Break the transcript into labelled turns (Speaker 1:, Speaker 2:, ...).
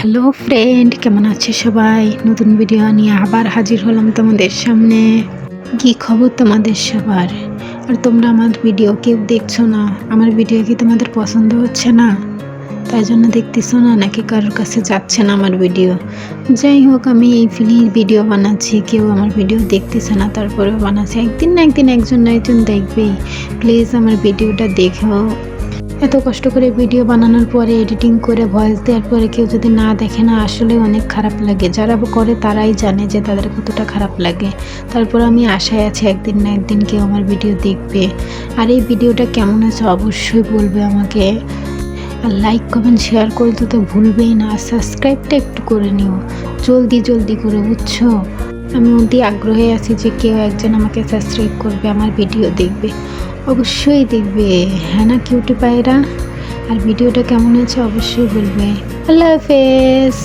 Speaker 1: Hello friend, কেমন আছে সবাই? নতুন ভিডিও নিয়ে আবার হাজির হলাম তোমাদের সামনে। কি খবর তোমাদের সবার? আর তোমরা আমার ভিডিও কেউ দেখছো না? আমার ভিডিও কি তোমাদের পছন্দ হচ্ছে না? তাই জন্য দেখতেছো না, নাকি কারোর কাছে যাচ্ছে না আমার ভিডিও? যাই হোক, আমি এই ভিডিও বানাচ্ছি, কেউ আমার ভিডিও দেখতেছে না, তারপরেও বানাচ্ছি। একদিন না একদিন একজন না একজন দেখবেই। প্লিজ আমার ভিডিওটা দেখো। এত কষ্ট করে ভিডিও বানানোর পরে এডিটিং করে ভয়েস দেওয়ার পরে কেউ যদি না দেখে না, আসলে অনেক খারাপ লাগে। যারা করে তারাই জানে যে তাদের কতটা খারাপ লাগে। তারপর আমি আশায় আছি একদিন না একদিন কেউ আমার ভিডিও দেখবে। আর এই ভিডিওটা কেমন আছে অবশ্যই বলবে আমাকে। আর লাইক কমেন্ট শেয়ার করতে তো ভুলবেই না। সাবস্ক্রাইবটা একটু করে নিও, জলদি জলদি করে, বুঝছো? আমি অতি আগ্রহে আছি যে কেউ একজন আমাকে সাবস্ক্রাইব করবে, আমার ভিডিও দেখবে, অবশ্যই দেখবে। হ্যাঁ না কিউটি পায়রা? আর ভিডিওটা কেমন আছে অবশ্যই বলবে। আল্লাহ হাফেজ।